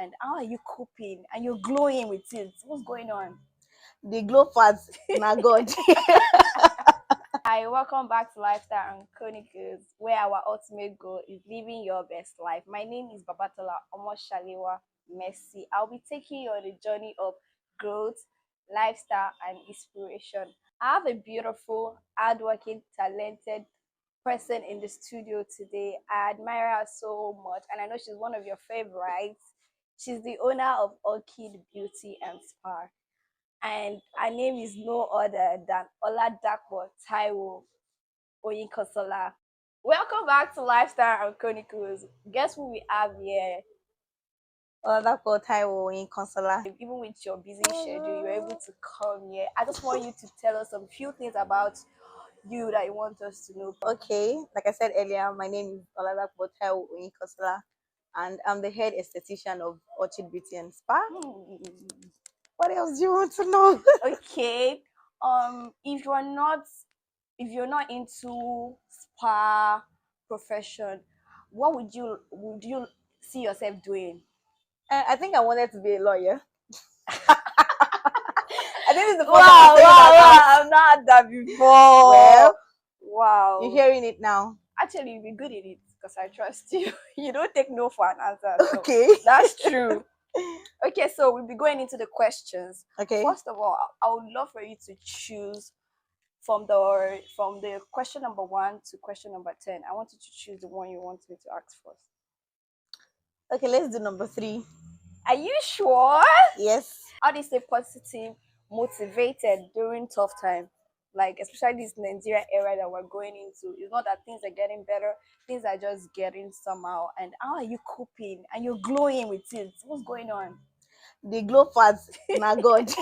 And how are you coping? And you're glowing with it. What's going on? The glow parts, na God. Hi, welcome back to Lifestyle and Chronicles, where our ultimate goal is living your best life. My name is Babatola Omoshalewa Messi. I'll be taking you on a journey of growth, lifestyle, and inspiration. I have a beautiful, hardworking, talented person in the studio today. I admire her so much, and I know she's one of your favorites. She's the owner of Orchid Beauty and Spa, and her name is no other than Oladapo Taiwo Oyinkansola. Welcome back to Lifestyle and Chronicles. Guess who we have here? Oladapo Taiwo in Consola. Even with your busy schedule, you're able to come here. I just want you to tell us some few things about you that you want us to know. Okay, like I said earlier, my name is Oladapo Taiwo in Consola, and I'm the head esthetician of Orchid Beauty and Spa. What else do you want to know? Okay. If you're not into spa profession, what would you see yourself doing? I think I wanted to be a lawyer. I think this is the first Wow, time I'm saying that. I've not had that before. Well, Wow. you're hearing it now. Actually, you'll be good in it because I trust you. You don't take no for an answer. So Okay. that's true. Okay, so we'll be going into the questions. Okay. First of all, I would love for you to choose from the question number 1 to question number 10. I want you to choose the one you want me to ask first. Okay, let's do number 3. Are you sure? Yes. How do you stay positive, motivated during tough time? Like especially this Nigeria era that we're going into. It's not that things are getting better, things are just getting somehow. And how are you coping? And you're glowing with it. What's going on? The glow parts, na God.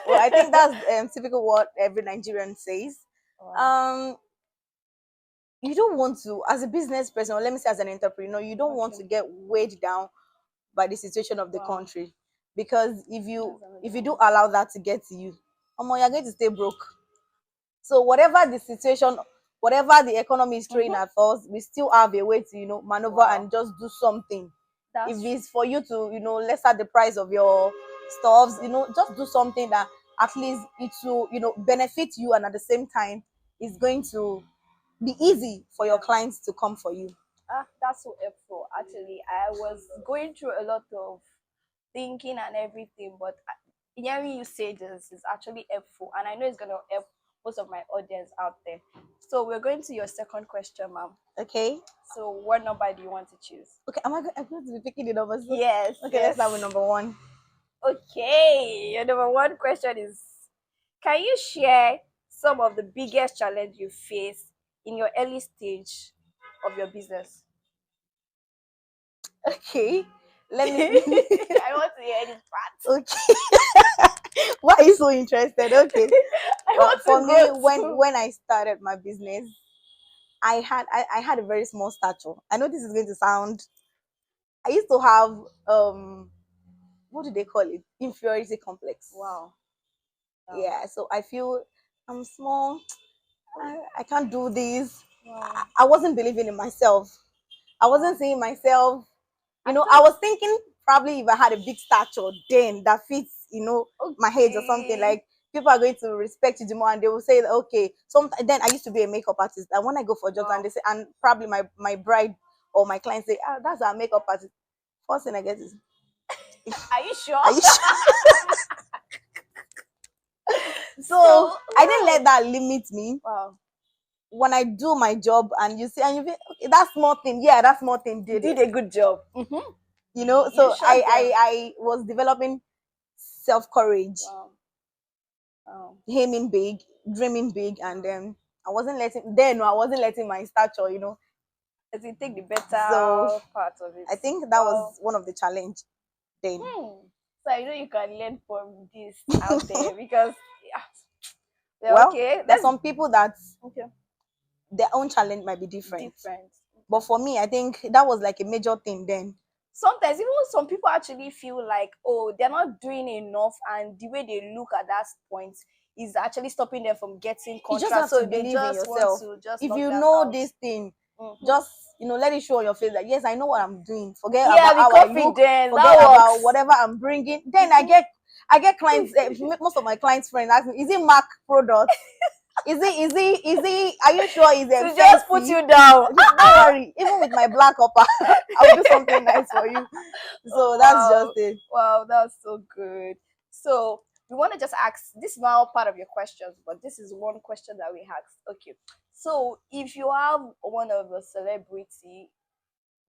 Well, I think that's typical what every Nigerian says. Wow. You don't want to, as a business person, or let me say as an entrepreneur, you don't want to get weighed down by the situation of the country, because if you do allow that to get to you, you're going to stay broke. So whatever the situation, whatever the economy is throwing at us, we still have a way to maneuver and just do something. If it's for you to lesser the price of your stuffs, just do something that at least it will benefit you, and at the same time it's going to be easy for your clients to come for you. That's so helpful. Actually, I was going through a lot of thinking and everything, but hearing you say this is actually helpful, and I know it's going to help most of my audience out there. So we're going to your second question, ma'am. Okay. So what number do you want to choose? Okay, I'm going to be picking the numbers. Yes. Okay, let's start with number 1. Okay, your number 1 question is: can you share some of the biggest challenge you face in your early stage of your business? Okay, let me. I want to hear this part. Okay. Why are you so interested? Okay. Well, for me, when I started my business, I had a very small stature. I know this is going to sound. I used to have what do they call it? Inferiority complex. Wow. Yeah. So I feel I'm small. I can't do this. Wow. I wasn't believing in myself. I wasn't seeing myself. I was thinking probably if I had a big stature then that fits, my head or something, like people are going to respect you more, and they will say, okay. Then I used to be a makeup artist, and when I go for jobs and they say, and probably my bride or my client say, that's our makeup artist. First thing I get is, are you sure? are you sure? So I didn't let that limit me. Wow. When I do my job and you see, and you feel, okay, that small thing, that small thing did a good job. So I was developing self-courage. Wow. Aiming big, dreaming big, and I wasn't letting my stature, as you take the better part of it. I think that was one of the challenge then. So I know you can learn from this out there because there's some people that their own challenge might be different. But for me, I think that was like a major thing then. Sometimes even some people actually feel like, oh, they're not doing enough, and the way they look at that point is actually stopping them from getting contracts. You just have to believe in yourself. If you know this thing, just let it show on your face that yes, I know what I'm doing. Forget Yeah, about be how I look, confident. forget That about works. whatever I'm bringing. Then I get clients. Most of my clients' friends ask me, "Is it Mac product? Is it? Are you sure it's To just put fancy? you down. Don't worry. Even with my black upper, I'll do something nice for you." Oh So that's just wow. it. Wow, that's so good. So we want to just ask this is now part of your questions, but this is one question that we asked. Okay. So if you have one of a celebrity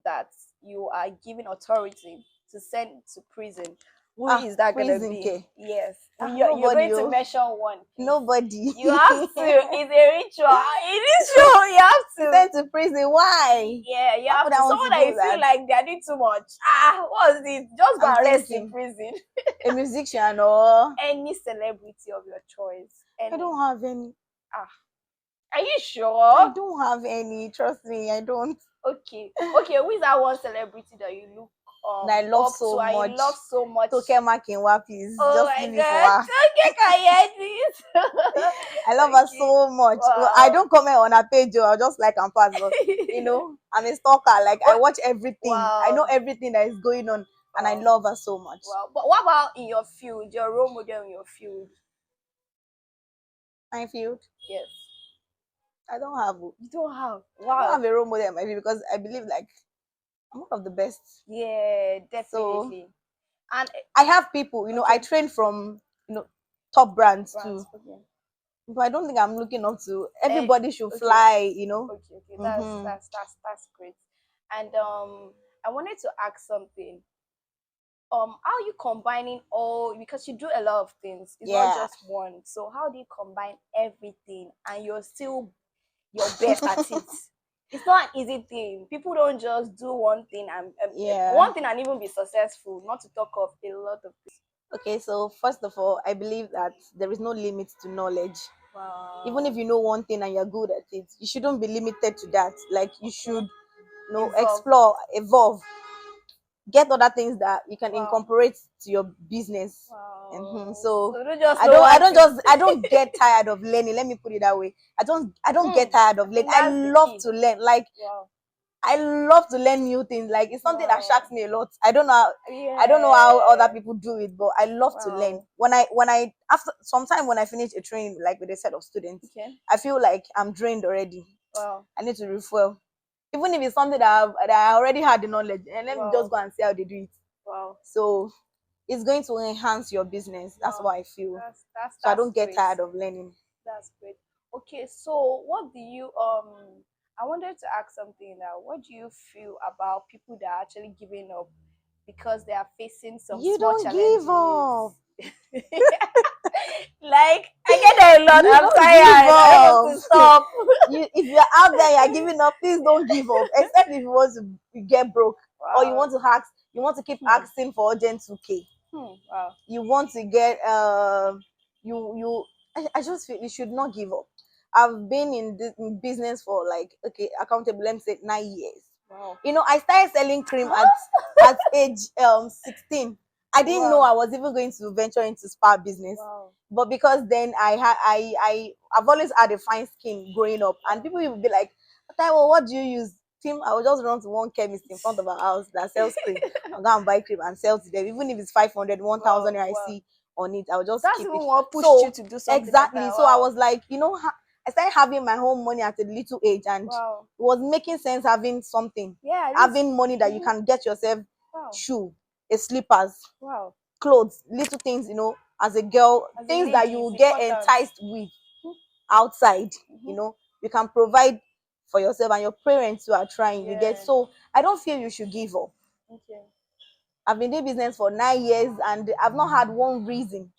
that you are giving authority to send to prison, who is that gonna Prison be? care. Yes. You're Nobody, going to mention one, please. nobody. You have to. It's a ritual. It is true. You have to. Sent to prison. Why? Yeah, you Why have would to. I want Someone to that do you feel that? like they are doing too much. What's it? Just go I'm and rest in thinking prison. a musician or Any celebrity of your choice. I Any. don't have any. Ah, are you I sure? don't have any. Trust me, I don't. Okay. Okay, who is that one celebrity that you look And I love up to so and you much. love so much? Toke Makinwa, please. Oh Just my leave it for god. her. Okay, can you hear this? I love her Okay. so much. Well, I Wow. don't comment on her page, I'll just like and pass. But I'm a stalker. Like I What? watch everything. I know Wow. everything that is going on, and I Wow. love her so much. Wow. But what about in your field, your role model in your field? I feel Yes. I don't have You don't have. I don't Wow. have a role model in my view because I believe like I'm one of the best. Yeah, So definitely. And I have people, I okay, train from top brands too. brands. Okay. But I don't think I'm looking up to And everybody should okay, fly. okay. Mm-hmm. That's great. And I wanted to ask something. How you combining all because you do a lot of things. It's not Yeah. just one. So how do you combine everything and you're still your best at it? It's not an easy thing. People don't just do one thing and Yeah. one thing and even be successful. Not to talk of a lot of things. Okay, so first of all, I believe that there is no limit to knowledge. Even if Wow. you know one thing and you're good at it, you shouldn't be limited to that. Like you Okay. should, Evolve. explore, evolve, get other things that you can Wow. incorporate to your business. Wow. So So don't just I know don't, I one don't thing. just, I don't get tired of learning. Let me put it that way. I don't Hmm. get tired I of learning. think I that's the love key. to learn. Like Wow. I love to learn new things. Like it's something that Wow. shocks me a lot. I don't know how other Yeah. people do it, but I love to learn. Wow. When I after sometime when I finish a training like with a set of students, Okay. I feel like I'm drained already. Wow. I need to refuel. Even if it's something that I already had the knowledge, and let me just Wow. go and see how they do it. Wow. So it's going to enhance your business. That's Wow. what I feel. That's that's So I that's don't get great. tired of learning. That's great. Okay, so what do you? I wanted to ask something now. What do you feel about people that are actually giving up because they are facing some You small don't give challenges? up. Like I get that a lot. You I'm don't give tired. I don't want up. to stop. If you're out there, you're giving up, please don't give up. Except if you want to get broke or you Wow. want to ask, you want to keep Hmm. asking for urgent 2K. Wow. You want to get I just feel you should not give up. I've been in business for like okay, accountable, let me say 9 years. Wow. I started selling cream at age 16. I didn't know Wow. I was even going to venture into spa business. Wow. But because then I've always had a fine skin growing up, and Wow. people will be like, Taiwo, what do you use? Tim, I will just run to one chemist in front of our house that sells cream. I'll go and buy cream and sell to them. Even if it's 500, 1,000 Wow. I Wow. see on it, I'll just That's keep even it. what pushed you So to do something like exactly. that. So I Wow. was like, I started having my own money at a little age, and it Wow. was making sense having something, Yeah, at least. having money that you can get yourself Wow. shoe, a slippers, Wow. clothes, little things, as a girl, As a things that lady, you it's will get important. enticed with outside, Mm-hmm. you can provide for yourself and your parents who are trying, you get. Yeah. So I don't feel you should give up. Okay. I've been doing business for 9 years and I've not had one reason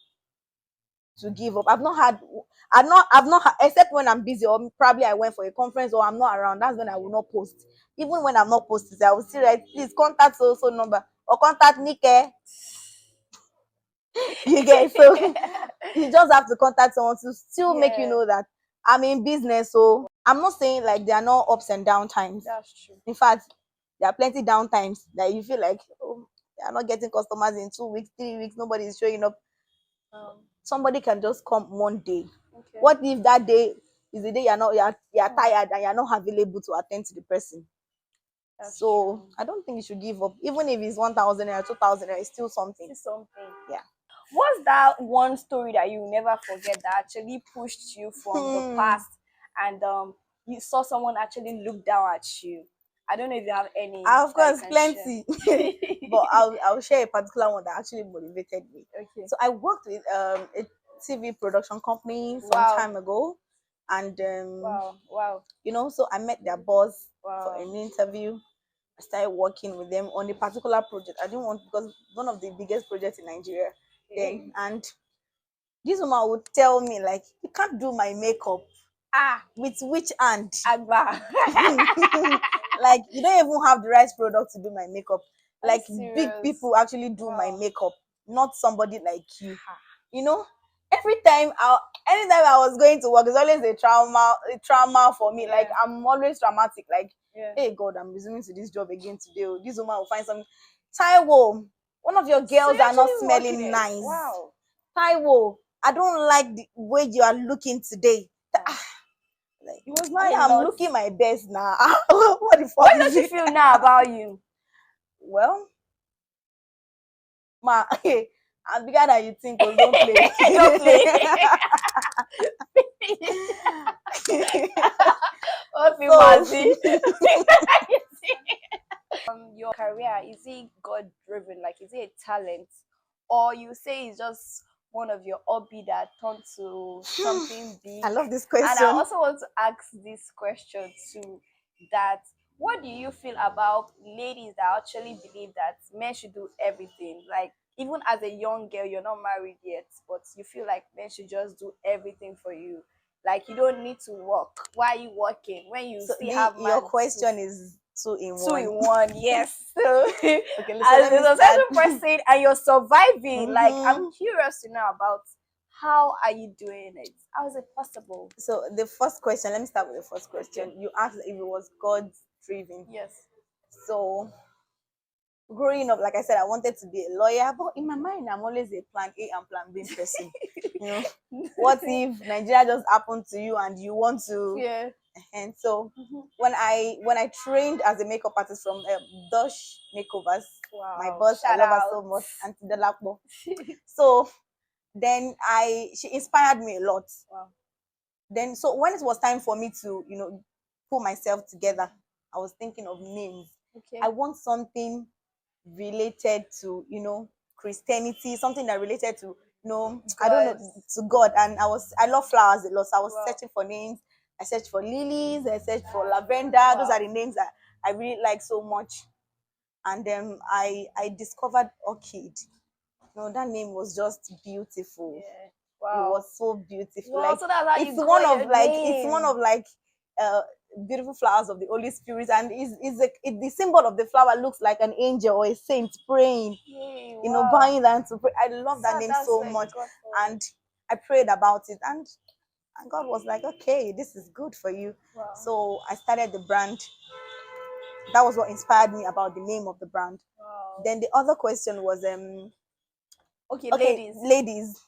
to give up. I've not except when I'm busy or probably I went for a conference or I'm not around. That's when I will not post. Even when I'm not posting, I will still write, please contact so number or contact Nike. You get so you just have to contact someone to still make you Yeah, know that I'm in business. So I'm not saying like there are no ups and down times. that's true. In fact, there are plenty down times that you feel like, oh, you're not getting customers in 2 weeks, 3 weeks, nobody is showing up. Somebody can just come one day. Okay. What if that day is the day you're tired and you're not available to attend to the person? So I don't think you should give up. Even if it's 1,000 or 2,000, it's still something. It's something. Yeah. What's that one story that you never forget that actually pushed you from the past and you saw someone actually look down at you? I don't know if you have any. Of course, plenty. But I'll share a particular one that actually motivated me. Okay. So I worked with a TV production company some time ago, and wow. So I met their boss Wow. for an interview. I started working with them on a particular project. I didn't want, because one of the biggest projects in Nigeria then, and this woman would tell me, like, you can't do my makeup. With which hand? Agba. Like, you don't even have the right product to do my makeup. Like, big people actually do my makeup, not somebody like you. Anytime I was going to work, it's always a trauma for me. Like, I'm always traumatic. Like, hey God, I'm resuming to this job again today. This woman will find something. Taiwo, one of your girls are not smelling nice. Wow. Taiwo, I don't like the way you are looking today. Like, it was not I'm looking my best now. What the fuck? What does she feel now about you? Well, I'm bigger than you think. Don't play. Don't play. Your career, is it God driven? Like, is it a talent, or you say it's just one of your hobby that turned to something big? I love this question. And I also want to ask this question too, that what do you feel about ladies that actually believe that men should do everything? Like, even as a young girl, you're not married yet, but you feel like men should just do everything for you. Like, you don't need to work. Why are you working when you still have man? Your question is two in one. Yes. So, okay, as a successful person and you're surviving, like, I'm curious to know about how are you doing it? How is it possible? So the first question, let me start with the first question. You asked if it was God driven. Yes. So growing up, like I said, I wanted to be a lawyer, but in my mind, I'm always a plan A and plan B person. What if Nigeria just happened to you and you want to? Yeah. And so when I trained as a makeup artist from Dosh Makeovers, my boss, I love her so much, Auntie Delakbo. So then she inspired me a lot. Wow. Then so when it was time for me to pull myself together, I was thinking of names. Okay. I want something related to Christianity, something that related to I don't know, to God. And I love flowers a lot, so I was searching for names. I searched for lilies, I searched for lavender. Those are the names that I really like so much. And then I discovered orchid. That name was just beautiful. Yeah. Wow. It was so beautiful. Wow, like so that's how it's one of like beautiful flowers of the Holy Spirit, and the symbol of the flower looks like an angel or a saint praying. Yay, Buying that to pray. I love that name so much, and I prayed about it, and God was like, okay, this is good for you. Wow. So I started the brand. That was what inspired me about the name of the brand. Wow. Then the other question was okay, ladies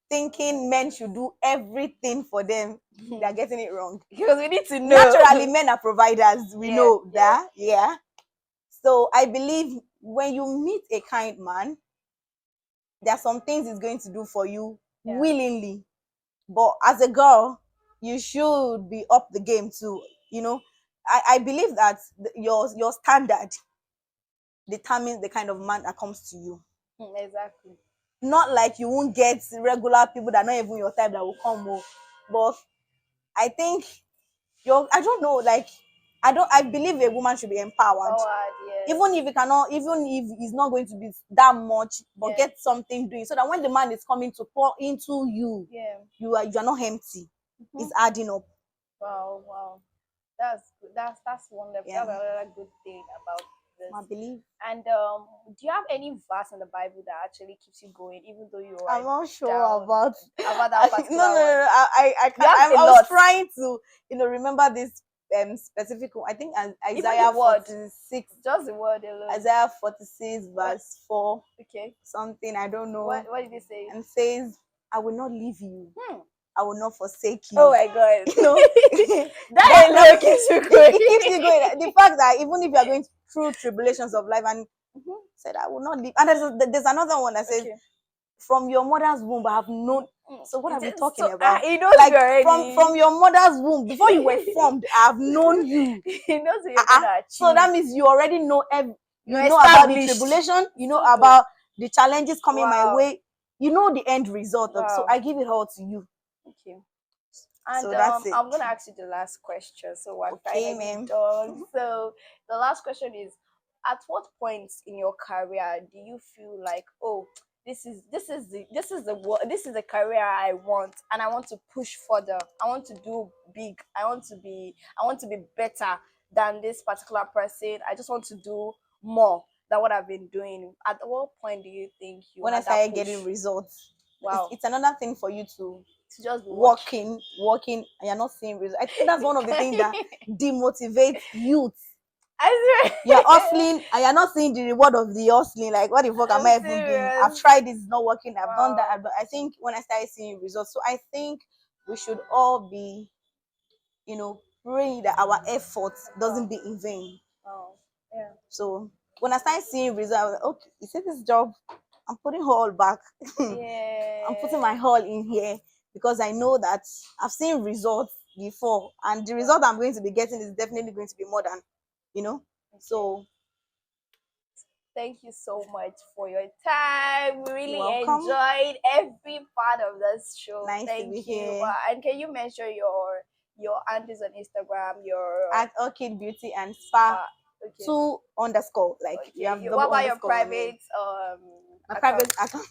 thinking men should do everything for them. They're getting it wrong, because we need to know. Naturally, men are providers. We know that. Yeah. So I believe when you meet a kind man, there are some things he's going to do for you willingly. But as a girl, you should be up the game too. I believe that your standard determines the kind of man that comes to you. Exactly. Not like you won't get regular people that are not even your type that will come more. But I think I don't know, like I believe a woman should be empowered. Yes. Even if it's not going to be that much, but get something doing, so that when the man is coming to pour into you, you are not empty. It's adding up. Wow. That's good. That's wonderful. That's another good thing about this. I believe. And do you have any verse in the Bible that actually keeps you going, even though you are? I'm not sure about that particular no. I was trying to remember this specific one. I think Isaiah 46. Just the word alone. Isaiah 46 verse 4. Okay. Something I don't know. What did it say? And says, I will not leave you. I will not forsake you. Oh my god. You know, That alone keeps you going. it keeps you going. The fact that even if you are going through tribulations of life, and said, I will not leave. And there's another one that says, Okay. from your mother's womb, I have known. So what are we talking about? He knows Like you already. from your mother's womb, before you were formed, I have known you. He knows what you're gonna achieve. So that means you already know You're know about the established. tribulation, you know Super. about the challenges coming my Wow. way, you know the end result of. So Wow. I give it all to you. Okay. And So that's it. I'm gonna ask you the last question. So we're Okay, finally ma'am. done. So the last question is: at what point in your career do you feel like, oh, this is the career I want, and I want to push further. I want to do big. I want to be better than this particular person. I just want to do more than what I've been doing. At what point do you think you When I had that started push? getting results, Wow. it's another thing for you to just working, and you're not seeing results. I think that's one of the things that demotivates youth. I swear. You're hustling and you're not seeing the reward of the hustling. Like, what the fuck am I even doing? serious. I've tried this, it's not working. I've done Wow. that. But I think when I started seeing results, so I think we should all be, praying that our efforts doesn't be in vain. Wow. Yeah. So when I started seeing results, I was like, okay, you see this job, I'm putting all back. Yeah. I'm putting my all in here because I know that I've seen results before, and the result I'm going to be getting is definitely going to be more than, So thank you so much for your time. We really welcome. enjoyed every part of this show. Nice thank to be you. here. And can you mention your handles on Instagram? Your At Orchid Beauty and Spa. Okay. 2_ like you have double what about your underscore on private my account? private account.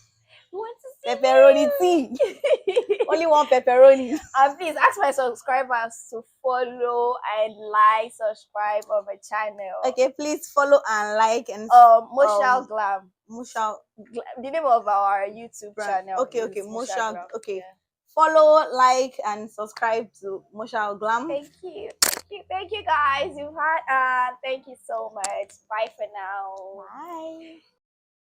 We want to see Pepperoni you. tea. Only one pepperoni. And please ask my subscribers to follow and like, subscribe on my channel. Okay, please follow and like and Moshal Glam. The name of our YouTube channel. Okay, Moshal Glam. Okay. Yeah. Follow, like, and subscribe to Moshal Glam. Thank you guys. You've had thank you so much. Bye for now. Bye.